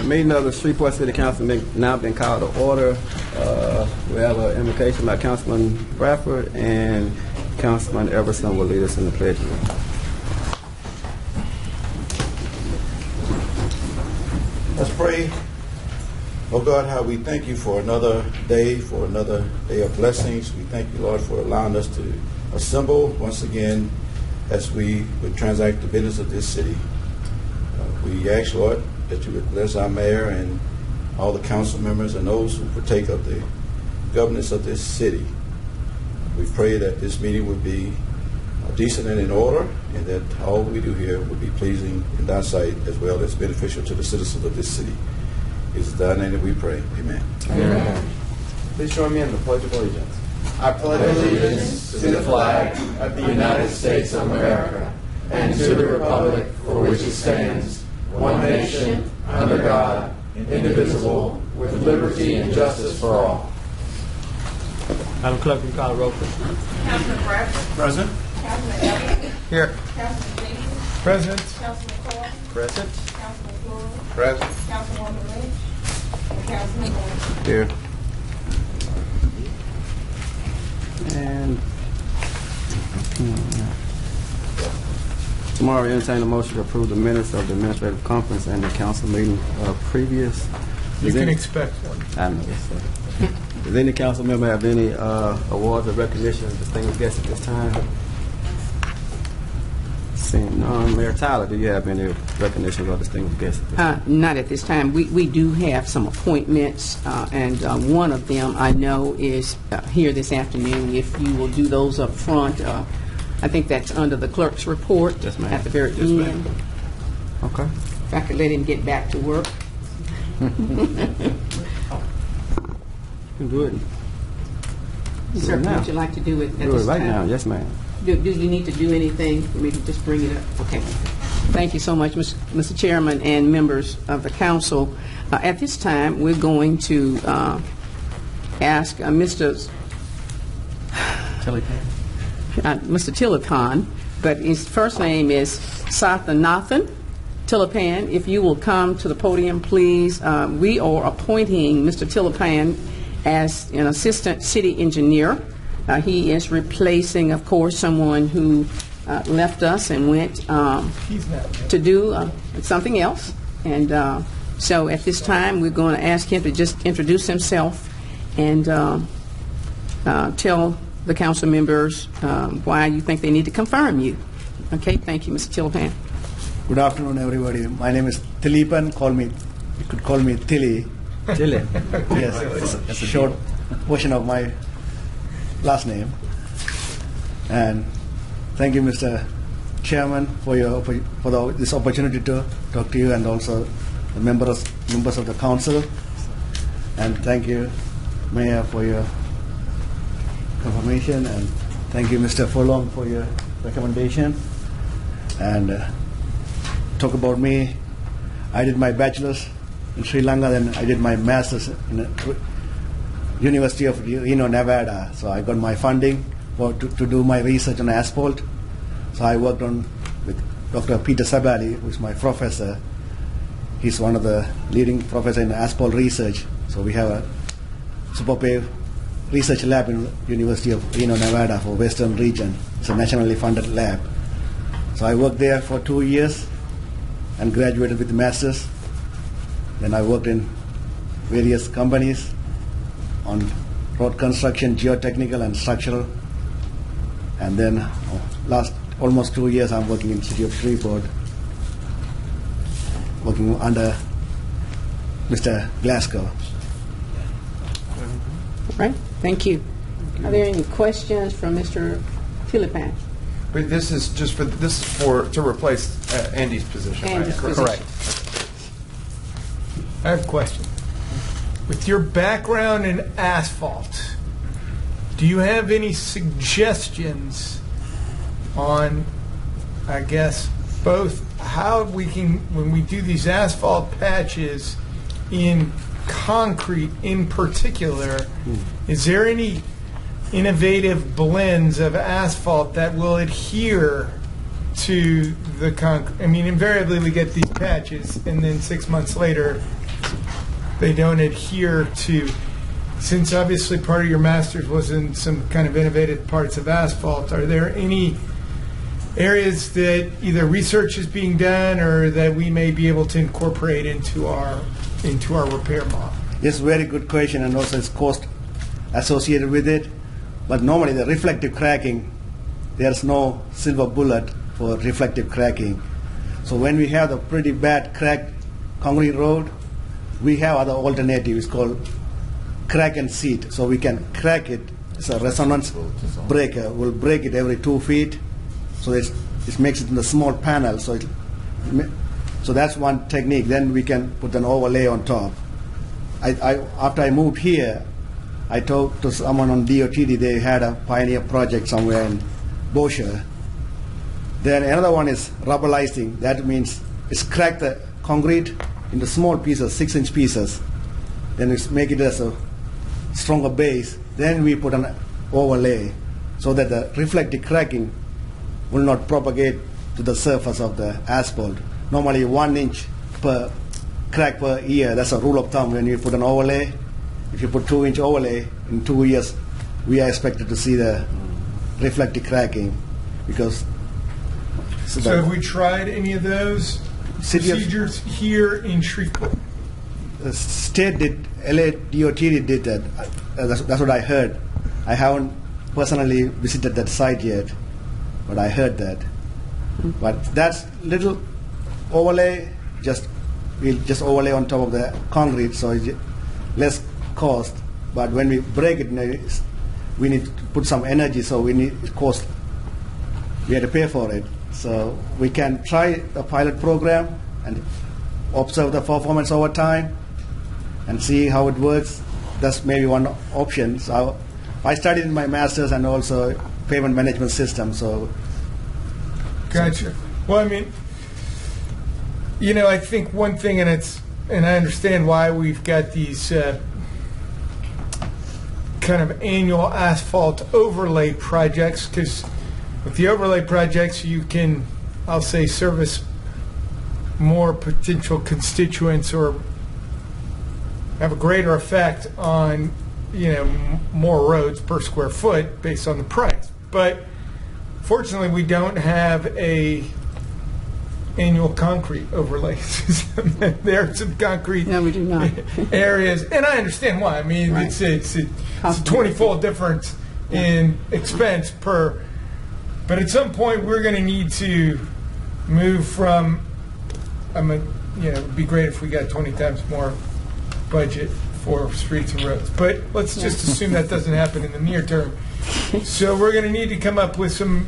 Meeting of the Shreveport City Council now been called to order. We have an invocation by Councilman Bradford, and Councilman Everson will lead us in the pledge. Let's pray. Oh God, how we thank you for another day of blessings. We thank you, Lord, for allowing us to assemble once again as we would transact the business of this city. We ask, Lord, that you would bless our mayor and all the council members and those who partake of the governance of this city. We pray that this meeting would be decent and in order, and that all we do here would be pleasing in thy sight as well as beneficial to the citizens of this city. It is thy name that we pray. Amen. Amen. Please join me in the Pledge of Allegiance. I pledge allegiance to the flag of the United States of America and to the republic for which it stands, one nation, under God, indivisible, with liberty and justice for all. Madam Clerk, you call the roll, please. Councilman Bradford. Present. Councilman Elliott. Here. Councilman Jenkins. Present. Councilman Cole. Present. Councilman Floyd. Present. Councilwoman Lynch. And Councilman Gordon. Here. And tomorrow we entertain a motion to approve the minutes of the administrative conference and the council meeting previous. You can expect one. I know. Sir. Does any council member have any awards or recognition of distinguished guests at this time? Seeing none. Mayor Tyler, do you have any recognition of distinguished guests at this time? Not at this time. We do have some appointments, and one of them I know is here this afternoon. If you will do those up front, I think that's under the clerk's report. Yes, ma'am. At the very end. Okay. If I could let him get back to work. You can do it. Sir, now. would you like to do it at Do it this right time? now. Yes, ma'am. Do you need to do anything for me to just bring it up? Okay. Thank you so much, Mr. Chairman and members of the council. At this time, we're going to ask Mr. Tilipan, but his first name is Sathanathan Tilipan. If you will come to the podium, please. We are appointing Mr. Tilipan as an assistant city engineer. He is replacing, of course, someone who left us and went to do something else. And so at this time, we're going to ask him to just introduce himself and tell the council members why you think they need to confirm you. Okay, thank you, Mr. Tilipan. Good afternoon, everybody. My name is Tilipan. You could call me Tilly. Tilly. Yes, it's a short version of my last name. And thank you, Mr. Chairman, for this opportunity to talk to you, and also the members of the council. And thank you, Mayor, for your confirmation, and thank you, Mr. Furlong, for your recommendation. And talk about me. I did my bachelor's in Sri Lanka, then I did my master's in University of Reno, Nevada. So I got my funding to do my research on asphalt. So I worked with Dr. Peter Sabali, who's my professor. He's one of the leading professors in asphalt research. So we have a super research lab in University of Reno, Nevada for Western region. It's a nationally funded lab. So I worked there for 2 years and graduated with a master's. Then I worked in various companies on road construction, geotechnical and structural. And then last almost 2 years I'm working in the city of Shreveport, working under Mr. Glasgow. All right, thank you. Are there any questions from Mr. Tilipan? But this is to replace Andy's position, Andy's right? position. Correct. I have a question. With your background in asphalt, do you have any suggestions on, I guess, both how we can, when we do these asphalt patches in concrete in particular, is there any innovative blends of asphalt that will adhere to the concrete? I mean, invariably we get these patches and then 6 months later they don't adhere to, since obviously part of your master's was in some kind of innovative parts of asphalt, are there any areas that either research is being done or that we may be able to incorporate into our repair model? Yes, very good question, and also it's cost associated with it. But normally the reflective cracking, there's no silver bullet for reflective cracking. So when we have the pretty bad cracked concrete road, we have other alternatives called crack and seat. So we can crack it. It's a resonance breaker. We'll break it every 2 feet. So it makes it in a small panel. So that's one technique. Then we can put an overlay on top. After I moved here, I talked to someone on DOTD. They had a pioneer project somewhere in Bossier. Then another one is rubberizing. That means it's crack the concrete into small pieces, 6-inch pieces. Then we make it as a stronger base. Then we put an overlay so that the reflective cracking will not propagate to the surface of the asphalt. Normally 1 inch per crack per year. That's a rule of thumb when you put an overlay. If you put 2-inch overlay, in 2 years, we are expected to see the reflective cracking. Because so have we tried any of those procedures here in Shreveport? The state did, LA DOT did that. That's what I heard. I haven't personally visited that site yet, but I heard that. But that's little overlay, we'll just overlay on top of the concrete, so it's less cost. But when we break it, we need to put some energy, so we have to pay for it. So we can try a pilot program and observe the performance over time and see how it works. That's maybe one option. So I studied in my master's and also payment management system. So gotcha. Well, I mean, I think one thing, and I understand why we've got these kind of annual asphalt overlay projects, because with the overlay projects, you can, I'll say, service more potential constituents or have a greater effect on, more roads per square foot based on the price. But fortunately, we don't have a annual concrete overlay system. There are some concrete No, we do not. areas, and I understand why. I mean, Right. it's a 20-fold difference in expense per. But at some point, we're going to need to move from. It'd be great if we got 20 times more budget for streets and roads. But let's just assume that doesn't happen in the near term. So we're going to need to come up with some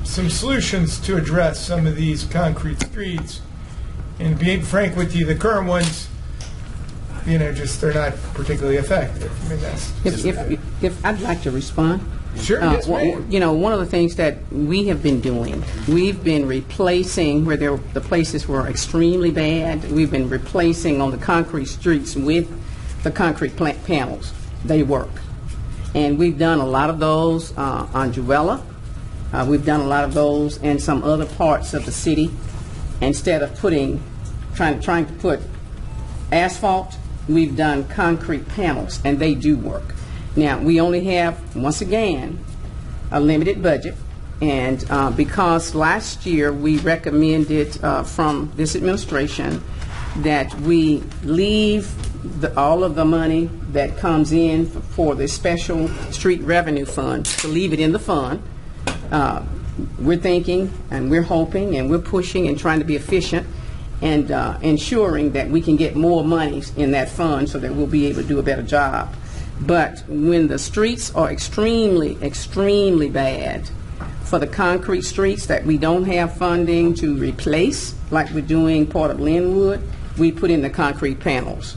solutions to address some of these concrete streets. And being frank with you, the current ones, they're not particularly effective. I mean, that's If I'd like to respond. Sure, yes, ma'am. One of the things that we have been doing, we've been replacing where the places were extremely bad. We've been replacing on the concrete streets with the concrete panels. They work, and we've done a lot of those on Juella. We've done a lot of those in some other parts of the city. Instead of trying to put asphalt, we've done concrete panels, and they do work. Now, we only have, once again, a limited budget, and because last year we recommended from this administration that we leave all of the money that comes in for the special street revenue fund, to leave it in the fund. We're thinking, and we're hoping, and we're pushing and trying to be efficient and ensuring that we can get more money in that fund so that we'll be able to do a better job. But when the streets are extremely, extremely bad, for the concrete streets that we don't have funding to replace, like we're doing part of Linwood, we put in the concrete panels.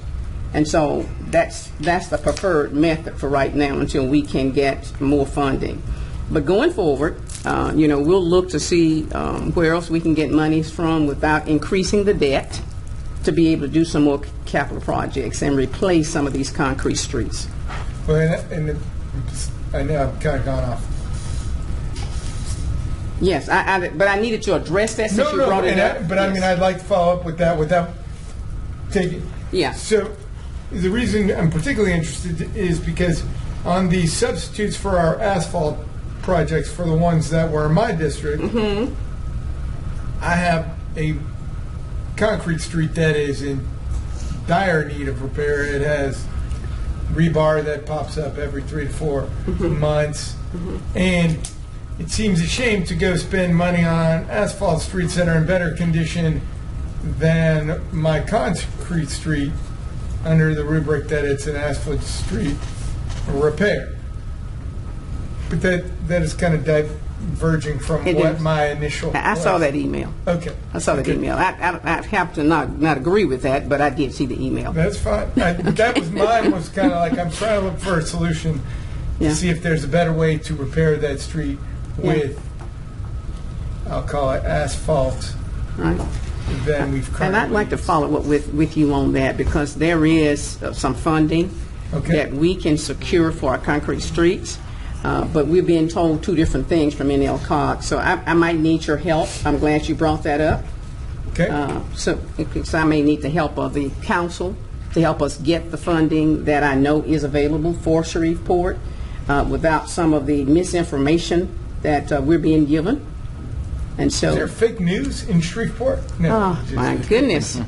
And so that's the preferred method for right now until we can get more funding. But going forward, we'll look to see where else we can get monies from without increasing the debt to be able to do some more capital projects and replace some of these concrete streets. Well, I know I've kind of gone off. Yes, but I needed to address that since you brought it up. But yes. I mean, I'd like to follow up with that without taking. Yeah. So, the reason I'm particularly interested is because on the substitutes for our asphalt projects, for the ones that were in my district, I have a concrete street that is in dire need of repair. It has rebar that pops up every 3 to 4 months, and it seems a shame to go spend money on asphalt streets that are in better condition than my concrete street, under the rubric that it's an asphalt street repair. But that is kind of diverging from It what is. my initial. I saw that email. Okay. I saw that Okay. email. I have to not agree with that, but I did see the email. That's fine. That was mine. Was kind of like, I'm trying to look for a solution Yeah. to see if there's a better way to repair that street with, I'll call it asphalt, Right. than we've currently. And I'd like to follow up with you on that, because there is some funding Okay. that we can secure for our concrete streets, but we're being told two different things from NLCOG. So I might need your help. I'm glad you brought that up. Okay. So because I may need the help of the council to help us get the funding that I know is available for Shreveport without some of the misinformation that we're being given. And Is there so, fake news in Shreveport? No. oh my goodness.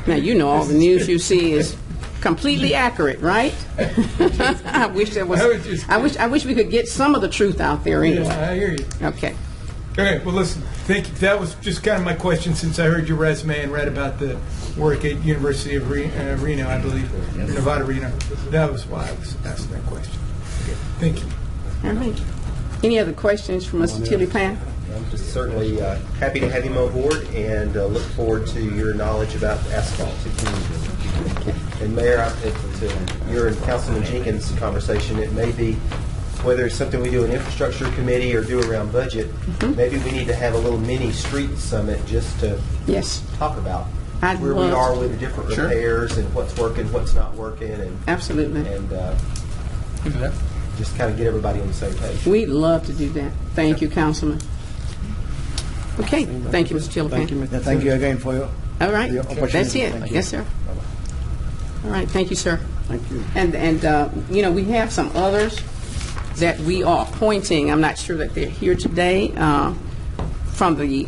Now, you know all the news you see is completely accurate, right? I wish there was. I was just I wish we could get some of the truth out there Yeah, anyway. I hear you. Okay. Okay, well, listen, thank you. That was just kind of my question, since I heard your resume and read about the work at University of Reno, I believe, or Nevada, Reno. That was why I was asking that question. Okay, thank you. All right. Any other questions from Mr. Tilly Pan? I'm just certainly happy to have him on board, and look forward to your knowledge about asphalt. And Mayor, to your and Councilman Jenkins' conversation, it may be, whether it's something we do in infrastructure committee or do around budget, maybe we need to have a little mini street summit just to Yes. talk about I'd where we love are to. with the different Sure. repairs and what's working, what's not working, and Absolutely. just kind of get everybody on the same page. We'd love to do that. Thank you, Councilman. Okay, thank you, Mr. Tilly Pan. Thank you, Mr. Yeah, thank you again for your. All right, the opportunity. that's it. Thank you. Yes, sir. All right, thank you, sir. Thank you. And you know, we have some others that we are appointing. I'm not sure that they're here today from the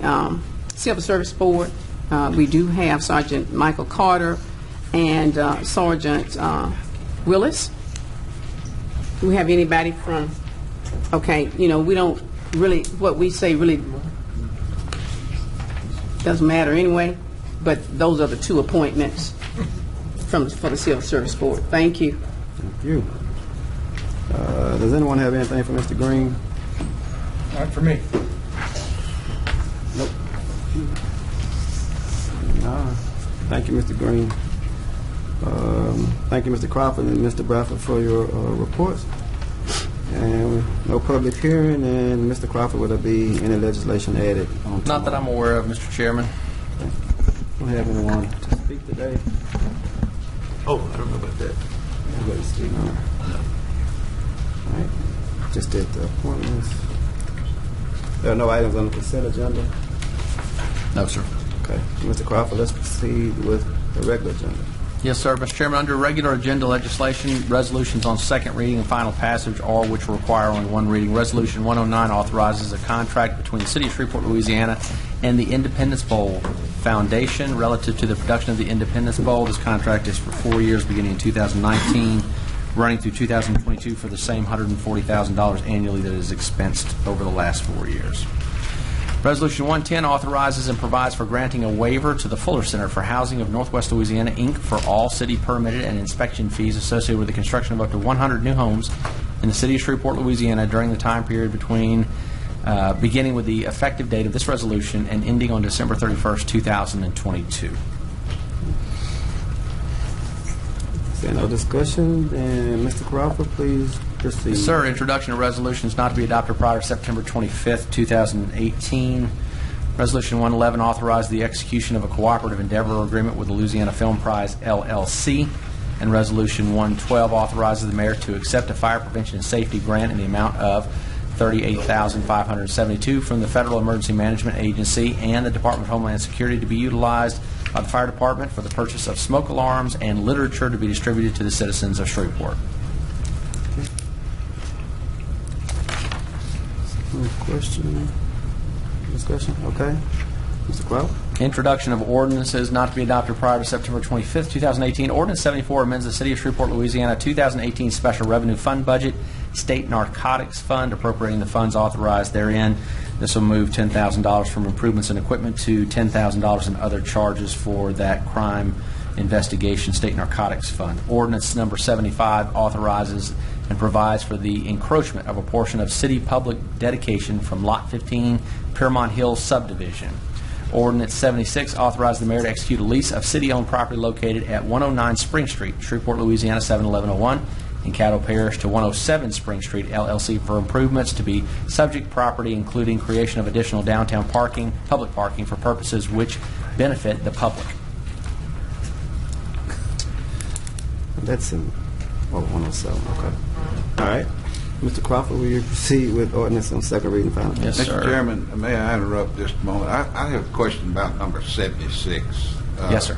Civil Service Board. We do have Sergeant Michael Carter and Sergeant Willis. Do we have anybody from? Okay, you know, we don't really, what we say really doesn't matter anyway, but those are the two appointments for the Civil Service Board. Thank you. Thank you. Does anyone have anything for Mr. Green? Not for me. Nope. No. Thank you, Mr. Green. Thank you, Mr. Crawford and Mr. Bradford, for your reports. And no public hearing, and Mr. Crawford, will there be any legislation added on Not that I'm aware of, Mr. Chairman. Don't have anyone to speak today. Oh, I don't know about that. Everybody speak. All right. Just did the appointments. There are no items on the consent agenda. No, sir. Okay. Mr. Crawford, let's proceed with the regular agenda. Yes, sir. Mr. Chairman, under regular agenda legislation, resolutions on second reading and final passage, all which require only one reading. Resolution 109 authorizes a contract between the City of Shreveport, Louisiana, and the Independence Bowl Foundation relative to the production of the Independence Bowl. This contract is for 4 years, beginning in 2019, running through 2022 for the same $140,000 annually that is expensed over the last 4 years. Resolution 110 authorizes and provides for granting a waiver to the Fuller Center for Housing of Northwest Louisiana, Inc. for all city permitted and inspection fees associated with the construction of up to 100 new homes in the City of Shreveport, Louisiana during the time period between beginning with the effective date of this resolution and ending on December 31st, 2022. Is there no discussion? Then, Mr. Crawford, please proceed. Yes, sir. Introduction of resolutions not to be adopted prior to September 25th, 2018. Resolution 111 authorized the execution of a cooperative endeavor agreement with the Louisiana Film Prize, LLC. And Resolution 112 authorizes the mayor to accept a fire prevention and safety grant in the amount of $38,572 from the Federal Emergency Management Agency and the Department of Homeland Security to be utilized by the fire department for the purchase of smoke alarms and literature to be distributed to the citizens of Shreveport. Any question? Discussion? Okay. Mr. Crowe? Introduction of ordinances not to be adopted prior to September 25th, 2018. Ordinance 74 amends the City of Shreveport, Louisiana 2018 Special Revenue Fund Budget, State Narcotics Fund, appropriating the funds authorized therein. This will move $10,000 from improvements in equipment to $10,000 in other charges for that crime investigation State Narcotics Fund. Ordinance number 75 authorizes and provides for the encroachment of a portion of city public dedication from Lot 15, Piermont Hills subdivision. Ordinance 76 authorizes the mayor to execute a lease of city-owned property located at 109 Spring Street, Shreveport, Louisiana 71101, in Caddo Parish to 107 Spring Street, LLC, for improvements to be subject property, including creation of additional downtown parking, public parking, for purposes which benefit the public. That's in 107. Okay. All right. Mr. Crawford, will you proceed with ordinance on second reading final? Yes, sir. Mr. Chairman, may I interrupt just a moment? I have a question about number 76. Yes, sir.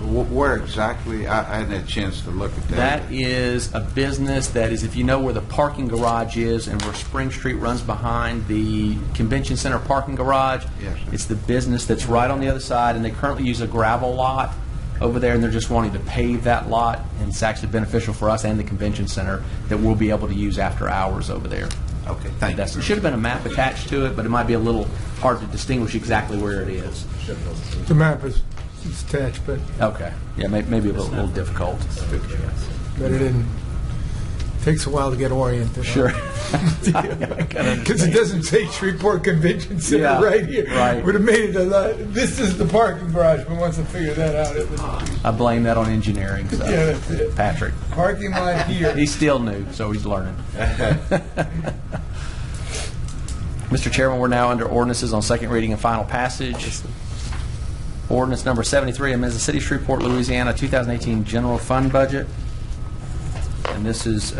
Where exactly? I hadn't had a chance to look at that. That is a business that is, if you know where the parking garage is and where Spring Street runs behind the Convention Center parking garage, Yes, sir. it's the business that's right on the other side, and they currently use a gravel lot over there, and they're just wanting to pave that lot, and it's actually beneficial for us and the Convention Center that we'll be able to use after hours over there. Okay, thank There you. should have been a map attached to it, but it might be a little hard to distinguish exactly where it is. The map is attached, but Okay. Yeah, maybe a little difficult. it didn't. Takes a while to get oriented. Sure. Because it doesn't say Shreveport Convention Center Yeah, right here. right. Would have made it a lot. This is the parking garage, but once I figured that out, it was I blame that on engineering. So. Yeah, that's it. Patrick. parking lot here. He's still new, so he's learning. Mr. Chairman, we're now under ordinances on second reading and final passage. Ordinance number 73 amends the City of Shreveport, Louisiana 2018 general fund budget. And this is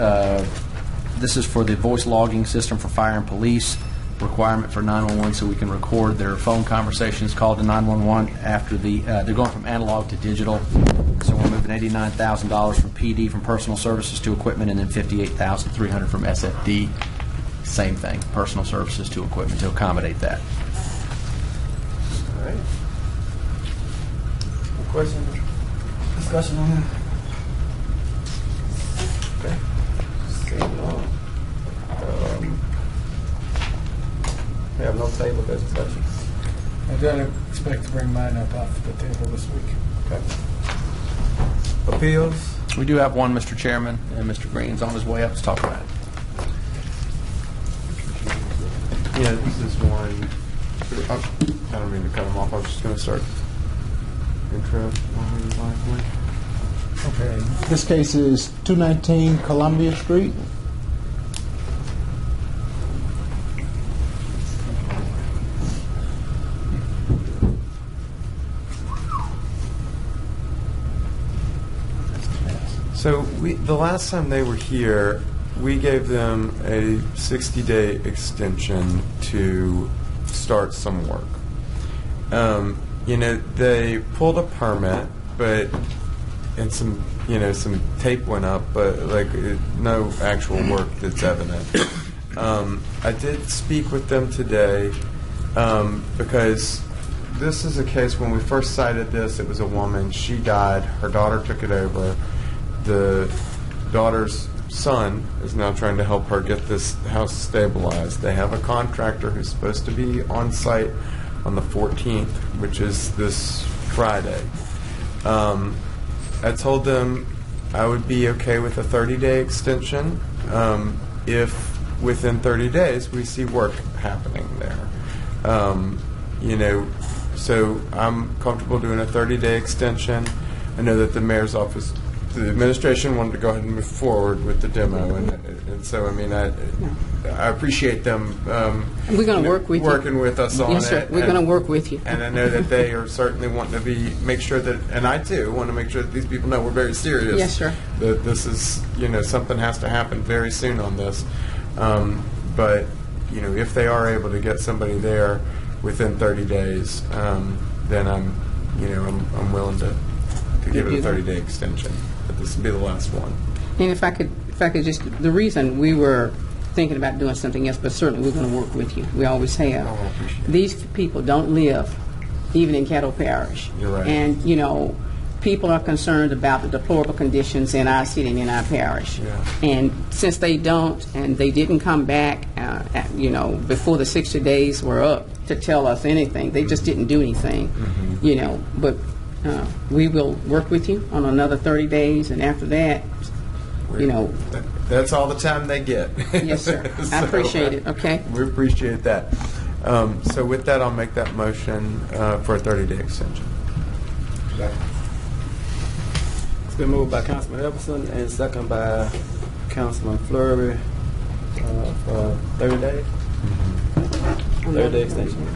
for the voice logging system for fire and police, requirement for 911 so we can record their phone conversations called to 911 after they're going from analog to digital. So we're moving $89,000 from PD from personal services to equipment, and then $58,300 from SFD. Same thing, personal services to equipment to accommodate that. All right. Question? Discussion on that? Okay. Seeing none. We have no table for discussion. I don't expect to bring mine up off the table this week. Okay. Appeals? We do have one, Mr. Chairman, and Mr. Green's on his way up to talk about it. Yeah, this is one. I don't mean to cut him off. I was just going to start intro. Okay. This case is 219 Columbia Street. So the last time they were here, we gave them a 60-day extension to start some work. They pulled a permit, and some tape went up, but no actual work that's evident. I did speak with them today because this is a case when we first cited this. It was a woman. She died. Her daughter took it over. The daughter's son is now trying to help her get this house stabilized. They have a contractor who's supposed to be on site on the 14th, which is this Friday. I told them I would be okay with a 30-day extension if within 30 days we see work happening there. So I'm comfortable doing a 30-day extension. I know that the mayor's office, the administration wanted to go ahead and move forward with the demo, and so I appreciate them. We're going to work with you. Working with us on Yes, sir. it. We're going to work with you. And I know that they are certainly wanting to make sure that, and I too want to make sure that these people know we're very serious. Yes, sir. That this is, something has to happen very soon on this. But if they are able to get somebody there within 30 days, then I'm I'm willing to give it a 30-day extension, but this will be the last one. And if I could just, the reason we were thinking about doing something else, but certainly we're going to work with you. We always have. Oh, I appreciate it. These people don't live even in Caddo Parish. You're right. And, people are concerned about the deplorable conditions in our city and in our parish. Yeah. And since they don't, and they didn't come back, before the 60 days were up to tell us anything, they just didn't do anything, But we will work with you on another 30 days, and after that, That's all the time they get. Yes, sir. I appreciate it, okay? We appreciate that. So with that, I'll make that motion for a 30-day extension. It's been moved by Councilman Everson and second by Councilman Fleury for 30 days. 30-day extension.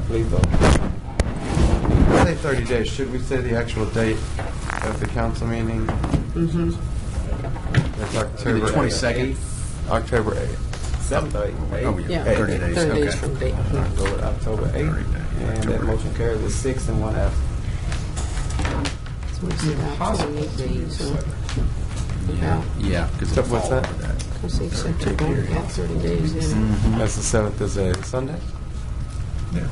Please vote. Say 30 days. Should we say the actual date of the council meeting? It's October The 22nd. October 8th. 7th or 8th? Oh, Yeah, 30 days. 30 days Okay. from date. Go with October 8th. And that motion carries with 6 and 1 absent. So it's about 28 days, so Yeah, because So what's that? let's see, September, about 30 days in. That's the 7th is a Sunday? Yeah.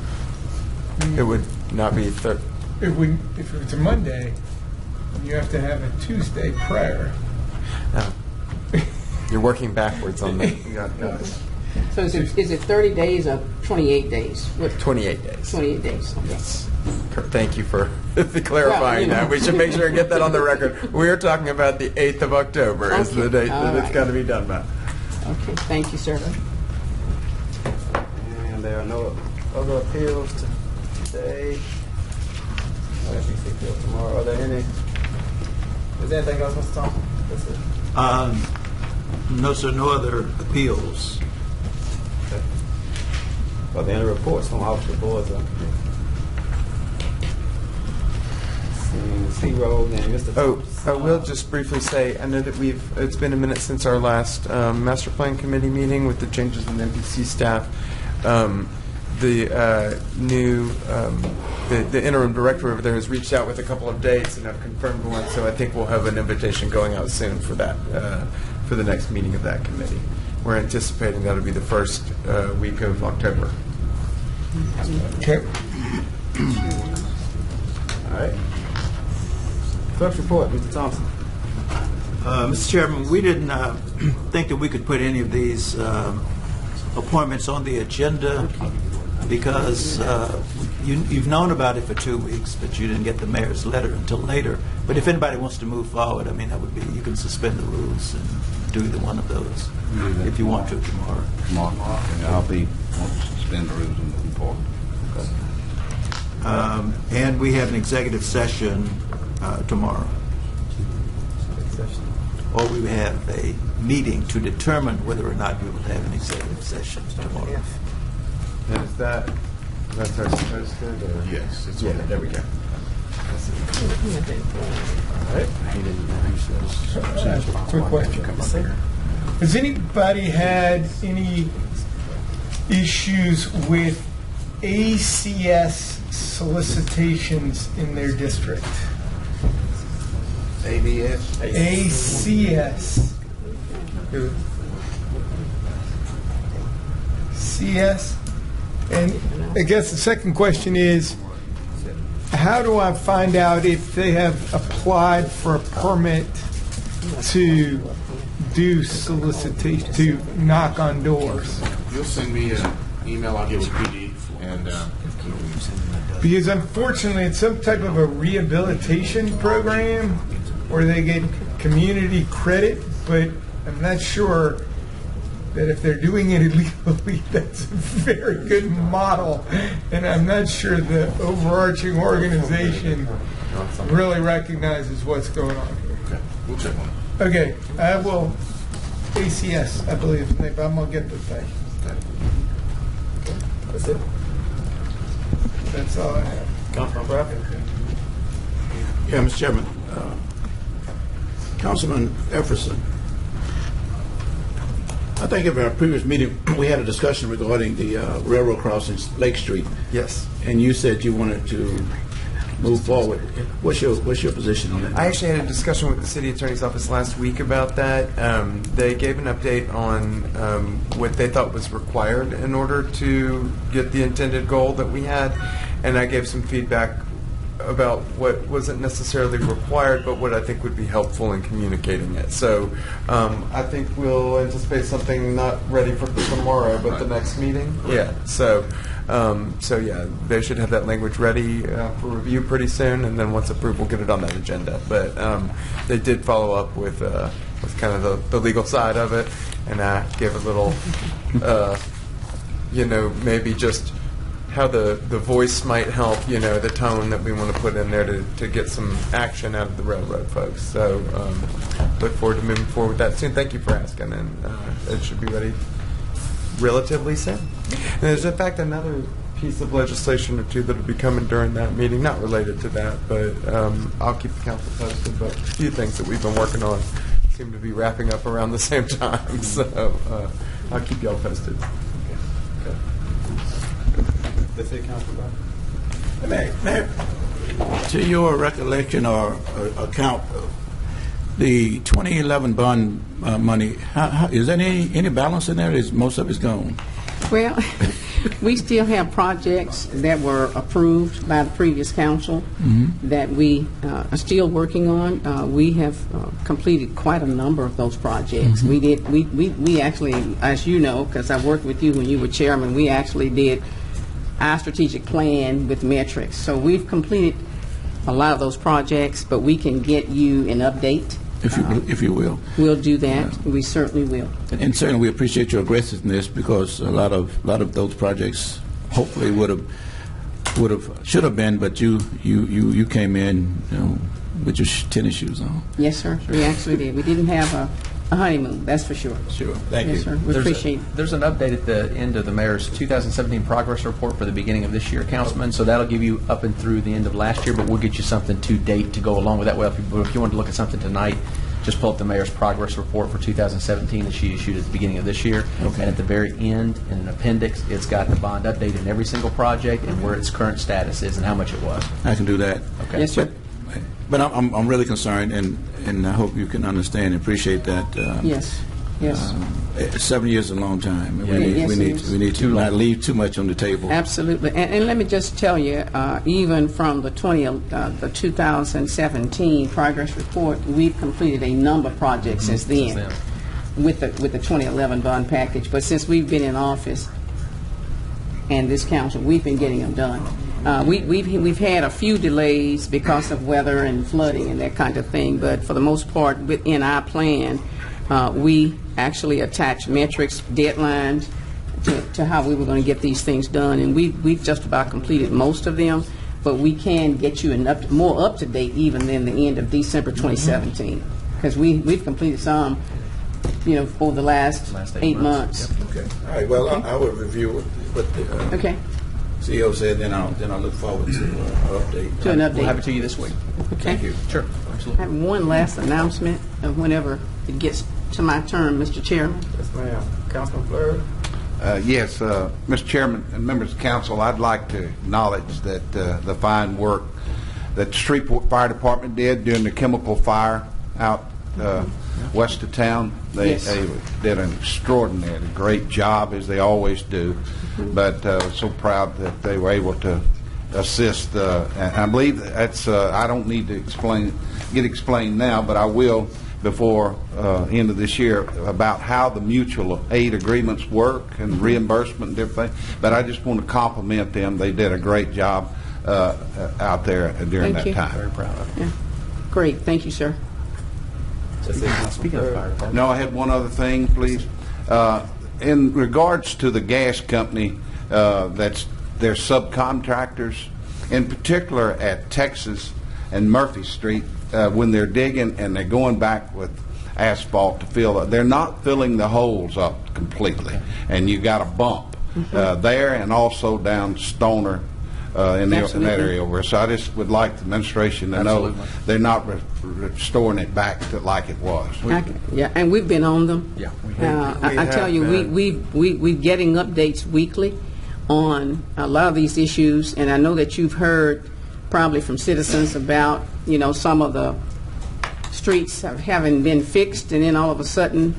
It would not be If it's a Monday, you have to have a Tuesday prior. No. You're working backwards on that. Got it. So is it 30 days or 28 days? What, 28 days. 28 days, okay. Yes. Thank you for clarifying Well, that. We should make sure and get that on the record. We're talking about the 8th of October is the Okay. date All that it's right. got to be done by. Okay, thank you, sir. And there are no other appeals today. No FEC appeals tomorrow. Are there any? Is there anything else, Mr. Thompson? That's it. No, sir, no other appeals. Are there any reports from officer boards? Zero. And Mr. I will just briefly say, I know that it's been a minute since our last master plan committee meeting with the changes in NPC staff. The interim director over there has reached out with a couple of dates and have confirmed one, so I think we'll have an invitation going out soon for that, for the next meeting of that committee. We're anticipating that'll be the first week of October. Okay. All right. Clerk's report, Mr. Thompson. Mr. Chairman, we didn't think that we could put any of these appointments on the agenda because you've known about it for 2 weeks, but you didn't get the mayor's letter until later. But if anybody wants to move forward, I mean, that would be, you can suspend the rules and do either one of those if you want to tomorrow. Tomorrow, and I'll be wanting to suspend the rules and moving forward. And we have an executive session tomorrow. Or we have a meeting to determine whether or not we will have an executive session tomorrow. And is that's our posted? Or? Yes, it's Yeah, on. there we go. Quick question. Has anybody had any issues with ACS solicitations in their district? ABS? ACS. CS? And I guess the second question is, how do I find out if they have applied for a permit to do solicitation, to knock on doors? You'll send me an email, I'll get with PD, and Because unfortunately, it's some type of a rehabilitation program where they get community credit, but I'm not sure that if they're doing it illegally, that's a very good model. And I'm not sure the overarching organization really recognizes what's going on here. okay, we'll check on it. Okay, I will, ACS, I believe, is the name, but I'm going to get the thing. That's it. That's all I have. Councilman Bradford. Yeah, Mr. Chairman. Councilman Jefferson, I think in our previous meeting, we had a discussion regarding the railroad crossings, Lake Street, Yes. and you said you wanted to move forward. What's your position on that? I actually had a discussion with the city attorney's office last week about that. They gave an update on what they thought was required in order to get the intended goal that we had, and I gave some feedback about what wasn't necessarily required, but what I think would be helpful in communicating it. So I think we'll anticipate something not ready for tomorrow, but the next meeting. Yeah. So yeah, they should have that language ready for review pretty soon, and then once approved, we'll get it on that agenda. But they did follow up with kind of the legal side of it, and I gave a little, maybe just how the voice might help, the tone that we want to put in there to get some action out of the railroad folks. So look forward to moving forward with that soon. Thank you for asking, and it should be ready relatively soon. And there's in fact another piece of legislation or two that will be coming during that meeting, not related to that, but I'll keep the council posted. But a few things that we've been working on seem to be wrapping up around the same time, so I'll keep y'all posted. Okay. The city council, To your recollection or account, the 2011 bond money, is there any balance in there? Is most of it's gone? Well, we still have projects that were approved by the previous council that we are still working on. We have completed quite a number of those projects. We actually, as you know, because I worked with you when you were chairman, we actually did our strategic plan with metrics. So we've completed a lot of those projects, but we can get you an update. If you will. We'll do that. We certainly will. And certainly we appreciate your aggressiveness, because a lot of those projects hopefully should have been, but you came in with your tennis shoes on. Yes, sir. We actually did. We didn't have a honeymoon, that's for sure. Sure. Thank you. Yes, sir. We appreciate it. There's an update at the end of the mayor's 2017 progress report for the beginning of this year, Councilman. So that'll give you up and through the end of last year, but we'll get you something to date to go along with that. Well, if you wanted to look at something tonight, just pull up the mayor's progress report for 2017 that she issued at the beginning of this year. Okay. And at the very end, in an appendix, it's got the bond update in every single project and where its current status is and how much it was. I can do that. Okay. Yes, sir. But I'm really concerned, and I hope you can understand and appreciate that. Yes. 7 years is a long time. Yeah. We need to not leave too much on the table. Absolutely. And let me just tell you, even from the 2017 progress report, we've completed a number of projects since then with the 2011 bond package. But since we've been in office and this council, we've been getting them done. We've had a few delays because of weather and flooding and that kind of thing, but for the most part, within our plan, we actually attached metrics, deadlines to how we were going to get these things done, and we've just about completed most of them, but we can get you more up to date even than the end of December 2017, because we've completed some, over the last 8 months. Yep. Okay. All right. Well, I will review what the CEO said, then I'll look forward to an update. We'll have it to you this week. Okay. Thank you. Sure. I Absolutely. have one last announcement of whenever it gets to my turn, Mr. Chairman. Yes, ma'am. Councilman Fleury. Yes, Mr. Chairman and members of council, I'd like to acknowledge that the fine work that the Shreveport Fire Department did during the chemical fire out west of town. They did an extraordinary, great job, as they always do. But so proud that they were able to assist. And I believe that's, I don't need to get explained now, but I will before end of this year about how the mutual aid agreements work and reimbursement and everything. But I just want to compliment them. They did a great job out there during that time. Very proud of Yeah. Great. Thank you, sir. Speaking of fire department. No, I had one other thing, please. In regards to the gas company, that's their subcontractors, in particular at Texas and Murphy Street, when they're digging and they're going back with asphalt to fill it, they're not filling the holes up completely, and you got a bump there, and also down Stoner in that area over. So I just would like the administration to know they're not restoring it back to like it was. Yeah, and we've been on them. Yeah, we I tell you, we're getting updates weekly on a lot of these issues, and I know that you've heard probably from citizens about, some of the streets haven't been fixed, and then all of a sudden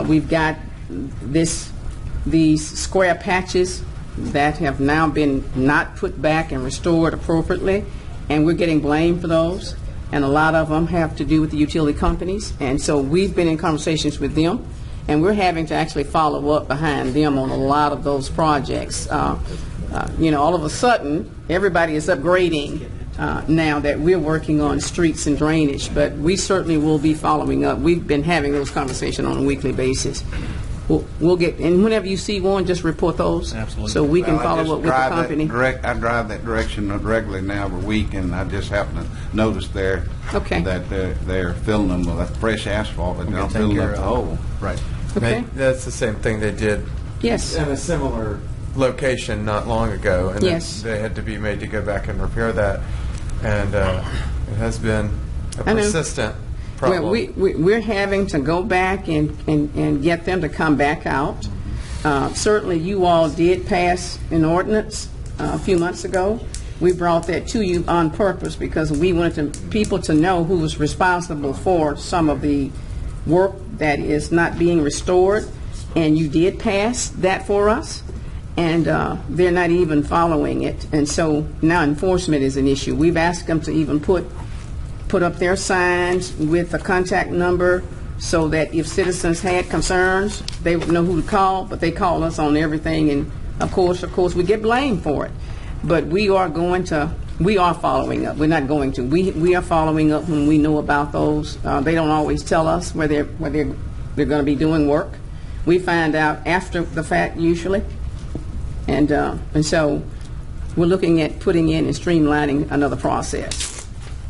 we've got these square patches that have now been not put back and restored appropriately, and we're getting blamed for those. And a lot of them have to do with the utility companies, and so we've been in conversations with them, and we're having to actually follow up behind them on a lot of those projects. All of a sudden, everybody is upgrading now that we're working on streets and drainage, but we certainly will be following up. We've been having those conversations on a weekly basis. We'll get, and whenever you see one, just report those. Absolutely. So we can follow up with the company. I drive that direction regularly now every week, and I just happen to notice there that they're filling them with that fresh asphalt, but they're not filling up the hole. Right. Okay. That's the same thing they did Yes. in a similar location not long ago, and Yes. they had to be made to go back and repair that, and it has been a persistent problem. Well, we're having to go back and get them to come back out. Certainly, you all did pass an ordinance a few months ago. We brought that to you on purpose because we wanted people to know who was responsible for some of the work that is not being restored, and you did pass that for us, and they're not even following it. And so now enforcement is an issue. We've asked them to even put up their signs with a contact number so that if citizens had concerns, they would know who to call, but they call us on everything, and of course, we get blamed for it. But we are following up. We're not going to. We are following up when we know about those. They don't always tell us where they're going to be doing work. We find out after the fact usually, and so we're looking at putting in and streamlining another process.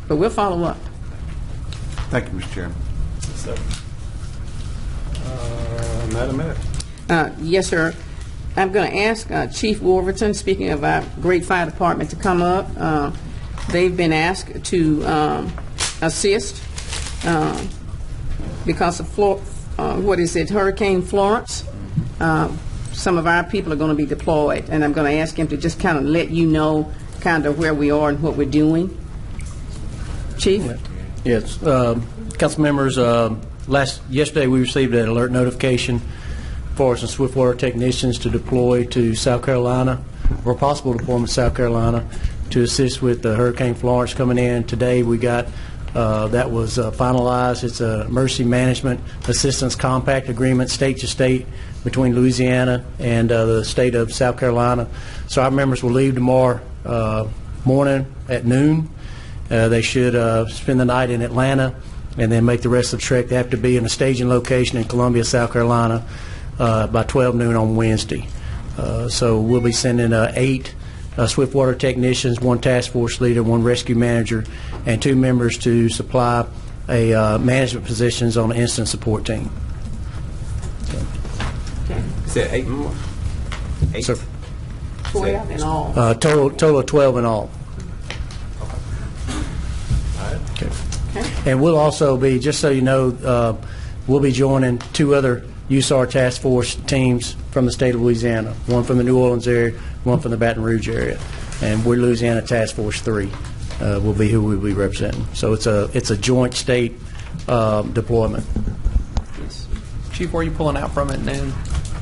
But we'll follow up. Thank you, Mr. Chairman. Madam Mayor. Yes, sir. I'm going to ask Chief Wolverton, speaking of our great fire department, to come up. They've been asked to assist because of Hurricane Florence. Some of our people are going to be deployed, and I'm going to ask him to just kind of let you know kind of where we are and what we're doing. Chief? Yes. Council members, yesterday we received an alert notification for some Swiftwater technicians to deploy to South Carolina, or possible deployment to South Carolina, to assist with the Hurricane Florence coming in. Today we got, that was finalized. It's a emergency management assistance compact agreement, state to state, between Louisiana and the state of South Carolina. So our members will leave tomorrow morning at noon. They should spend the night in Atlanta and then make the rest of the trek. They have to be in a staging location in Columbia, South Carolina by 12 noon on Wednesday. So we'll be sending 8 Swiftwater technicians, 1 task force leader, 1 rescue manager, and 2 members to supply a management positions on the incident support team. Is it 8 more? 8? So, 12 in all. total of 12 in all. Okay. And we'll also be, just so you know, we'll be joining 2 other USAR task force teams from the state of Louisiana, 1 from the New Orleans area, 1 from the Baton Rouge area, and we're Louisiana Task Force 3 will be who we'll be representing. So it's a joint state deployment. Yes. Chief, where are you pulling out from at noon?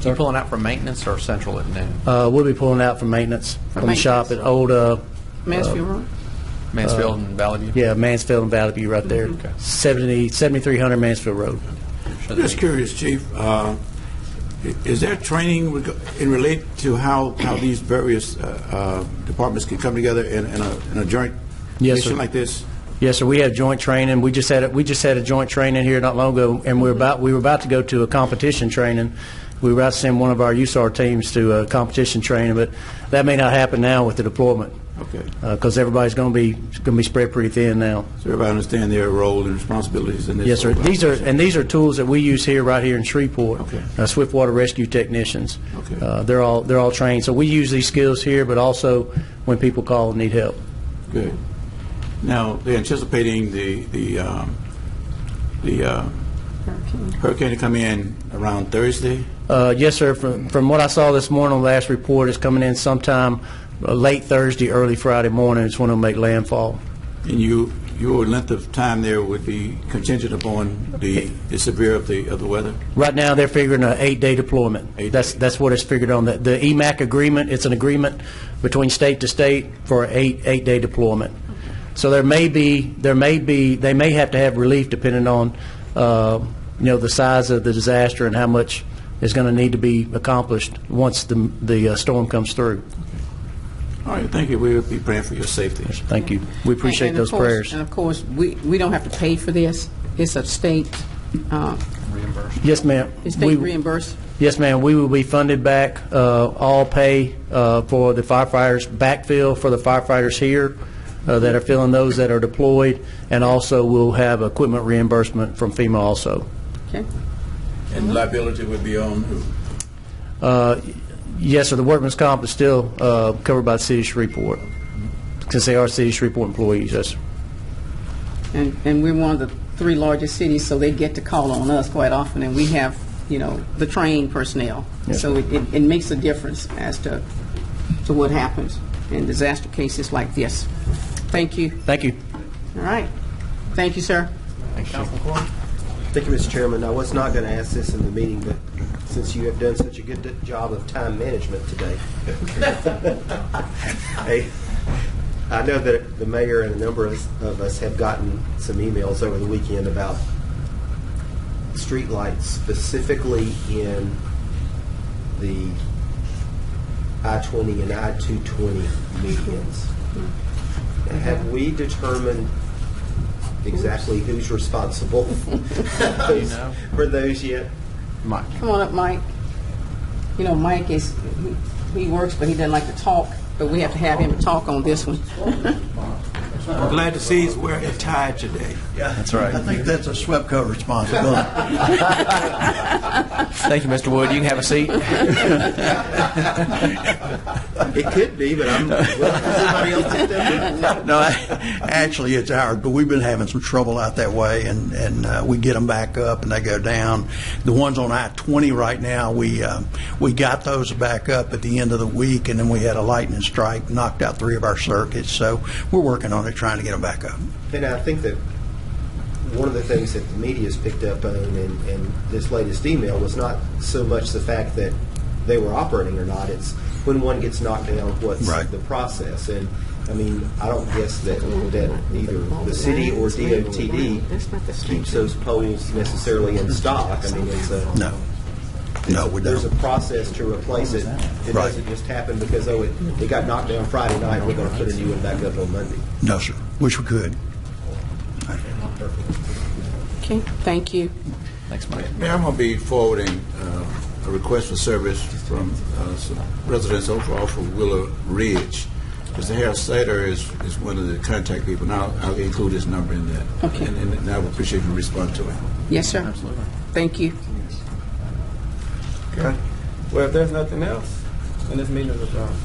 Are you pulling out from maintenance or central at noon? We'll be pulling out from maintenance from the shop at old Mansfield Road? Mansfield and Valley View? Yeah, Mansfield and Valley View right there. Okay. 7300 Mansfield Road. I'm just curious, Chief, is there training in relate to how these various departments can come together in a joint mission like this? Yes, sir. We have joint training. We just had a joint training here not long ago, and we were about to go to a competition training. We were about to send one of our USAR teams to a competition training, but that may not happen now with the deployment. Okay. Because everybody's going to be spread pretty thin now. So everybody understand their role and responsibilities in this. Yes, sir. These are tools that we use here, right here in Shreveport. Okay. Swiftwater rescue technicians. Okay. They're all trained. So we use these skills here, but also when people call and need help. Good. Now they're anticipating the Hurricane to come in around Thursday? Yes, sir. From what I saw this morning on the last report, it's coming in sometime late Thursday, early Friday morning. It's when it'll make landfall. And your length of time there would be contingent upon the severity of the weather? Right now, they're figuring an 8-day deployment. That's what it's figured on. The EMAC agreement, it's an agreement between state to state for an 8-day deployment. So they may have to have relief depending on the size of the disaster and how much is going to need to be accomplished once the storm comes through. All right, thank you. We'll be praying for your safety. Yes, thank you. We appreciate And those prayers. And of course, we don't have to pay for this. It's a state Yes, ma'am. Is state reimbursed? Yes, ma'am. We will be funded back all pay for the firefighters, backfill for the firefighters here that are filling those that are deployed, and also we'll have equipment reimbursement from FEMA also. Okay. And liability would be on who? Yes, sir. The workman's comp is still covered by the city of Shreveport, since they are city of Shreveport employees. Yes, sir. And we're one of the 3 largest cities, so they get to call on us quite often, and we have, the trained personnel. Yes. So it makes a difference as to what happens in disaster cases like this. Thank you. Thank you. All right. Thank you, sir. Thank you, Mr. Chairman. I was not going to ask this in the meeting, but since you have done such a good job of time management today, I know that the mayor and a number of us have gotten some emails over the weekend about street lights, specifically in the I-20 and I-220 medians. Have we determined exactly who's responsible for those yet? Mike. Come on up, Mike. Mike he works, but he doesn't like to talk, but we have to have him talk on this one. I'm glad to see he's wearing a tie today. Yeah, that's right. I think that's a SWEPCO responsibility. Thank you, Mr. Wood. You can have a seat. It could be, but I'm somebody else to step in. No, actually it's ours, but we've been having some trouble out that way, and we get them back up and they go down. The ones on I-20 right now, we got those back up at the end of the week, and then we had a lightning strike, knocked out 3 of our circuits, so we're working on it, trying to get them back up. And I think that one of the things that the media has picked up on in this latest email was not so much the fact that they were operating or not. It's when one gets knocked down, what's the process. And I mean, I don't guess that either the city or DOTD keeps those poles necessarily in stock. I mean, it's a No, we don't. There's a process to replace it. It doesn't just happen because it got knocked down Friday night. We're going to put a new one back up on Monday. No, sir. Wish we could. Okay. Thank you. Thanks, Mike. Mayor, I'm going to be forwarding a request for service from some residents over off of Willow Ridge. Mr. Harold Slater is one of the contact people, and I'll include his number in that. Okay. And I would appreciate you respond to it. Yes, sir. Absolutely. Thank you. Okay. Well, if there's nothing else, then this meeting is adjourned.